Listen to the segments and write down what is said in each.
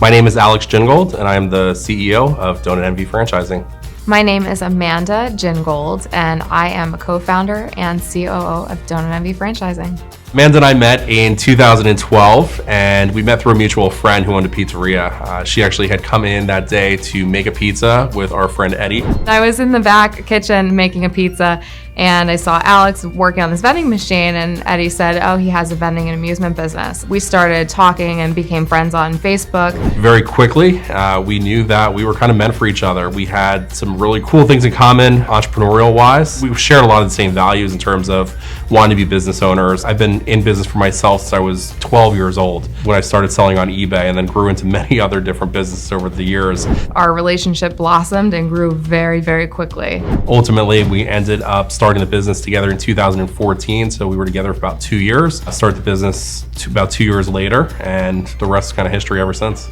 My name is Alex Gingold, and I am the CEO of DonutNV Franchising. My name is Amanda Gingold, and I am a co-founder and COO of DonutNV Franchising. Amanda and I met in 2012, and we met through a mutual friend who owned a pizzeria. She actually had come in that day to make a pizza with our friend Eddie. I was in the back kitchen making a pizza, and I saw Alex working on this vending machine, and Eddie said, oh, he has a vending and amusement business. We started talking and became friends on Facebook. Very quickly, we knew that we were kind of meant for each other. We had some really cool things in common, entrepreneurial-wise. We shared a lot of the same values in terms of wanting to be business owners. I've been in business for myself since I was 12 years old when I started selling on eBay, and then grew into many other different businesses over the years. Our relationship blossomed and grew very, very quickly. Ultimately, we ended up starting the business together in 2014, so we were together for about 2 years. I started the business about 2 years later, and the rest is kind of history ever since.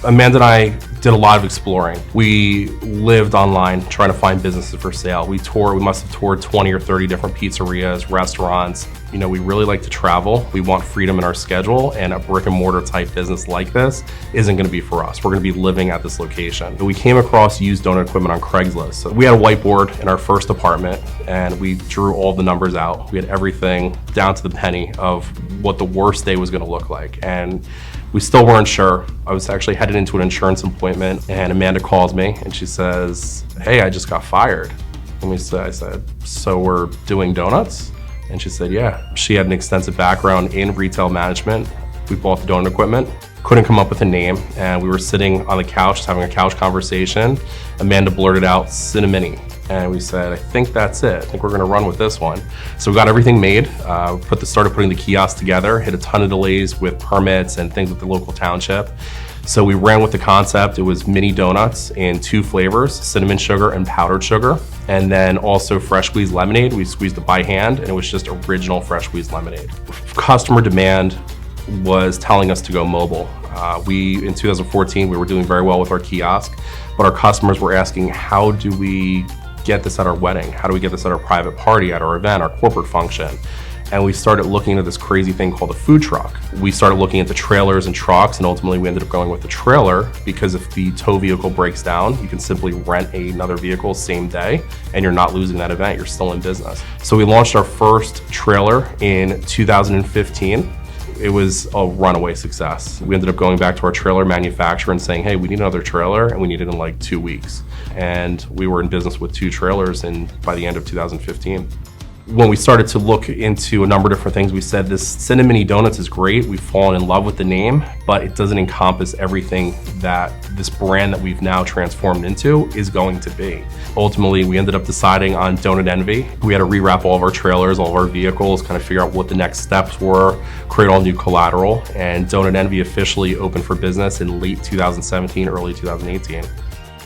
Amanda and I did a lot of exploring. We lived online trying to find businesses for sale. We must have toured 20 or 30 different pizzerias, restaurants. You know, we really like to travel. We want freedom in our schedule, and a brick and mortar type business like this isn't gonna be for us. We're gonna be living at this location. We came across used donut equipment on Craigslist. So we had a whiteboard in our first apartment, and we drew all the numbers out. We had everything down to the penny of what the worst day was gonna look like. And we still weren't sure. I was actually headed into an insurance appointment, and Amanda calls me and she says, hey, I just got fired. And I said, so we're doing donuts? And she said, yeah. She had an extensive background in retail management. We bought the donut equipment, couldn't come up with a name, and we were sitting on the couch just having a couch conversation. Amanda blurted out Cinnamini, and we said, I think that's it. I think we're gonna run with this one. So we got everything made, started putting the kiosk together, hit a ton of delays with permits and things with the local township. So we ran with the concept. It was mini donuts in 2 flavors, cinnamon sugar and powdered sugar. And then also fresh squeezed lemonade. We squeezed it by hand, and it was just original fresh squeezed lemonade. Customer demand was telling us to go mobile. In 2014, we were doing very well with our kiosk, but our customers were asking, how do we get this at our wedding? How do we get this at our private party, at our event, our corporate function? And we started looking at this crazy thing called a food truck. We started looking at the trailers and trucks, and ultimately we ended up going with the trailer, because if the tow vehicle breaks down, you can simply rent another vehicle same day, and you're not losing that event, you're still in business. So we launched our first trailer in 2015. It was a runaway success. We ended up going back to our trailer manufacturer and saying, hey, we need another trailer, and we need it in like 2 weeks. And we were in business with 2 trailers by the end of 2015. When we started to look into a number of different things, we said this Cinnamini Donuts is great. We've fallen in love with the name, but it doesn't encompass everything that this brand that we've now transformed into is going to be. Ultimately, we ended up deciding on DonutNV. We had to rewrap all of our trailers, all of our vehicles, kind of figure out what the next steps were, create all new collateral, and DonutNV officially opened for business in late 2017, early 2018.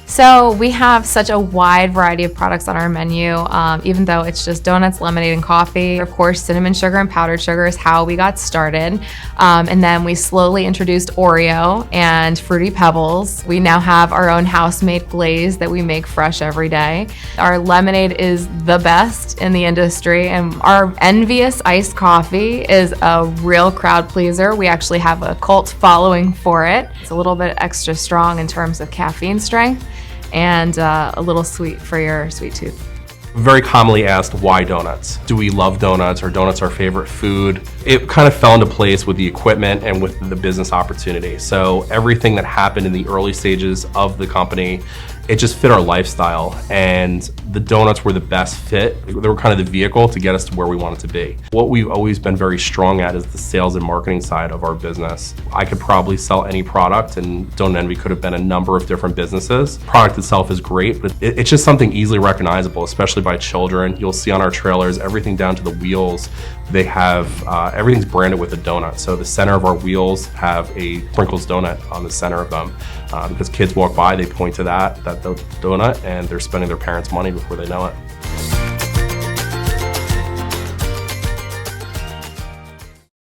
So we have such a wide variety of products on our menu, even though it's just donuts, lemonade, and coffee. Of course, cinnamon sugar and powdered sugar is how we got started. And then we slowly introduced Oreo and Fruity Pebbles. We now have our own house-made glaze that we make fresh every day. Our lemonade is the best in the industry, and our envious iced coffee is a real crowd pleaser. We actually have a cult following for it. It's a little bit extra strong in terms of caffeine strength, and a little sweet for your sweet tooth. Very commonly asked, why donuts? Do we love donuts? Are donuts our favorite food? It kind of fell into place with the equipment and with the business opportunity. So everything that happened in the early stages of the company, it just fit our lifestyle, and the donuts were the best fit. They were kind of the vehicle to get us to where we wanted to be. What we've always been very strong at is the sales and marketing side of our business. I could probably sell any product, and DonutNV could have been a number of different businesses. The product itself is great, but it's just something easily recognizable, especially by children. You'll see on our trailers, everything down to the wheels, they have, everything's branded with a donut. So the center of our wheels have a Sprinkles donut on the center of them. Because kids walk by, they point to that donut, and they're spending their parents' money before they know it.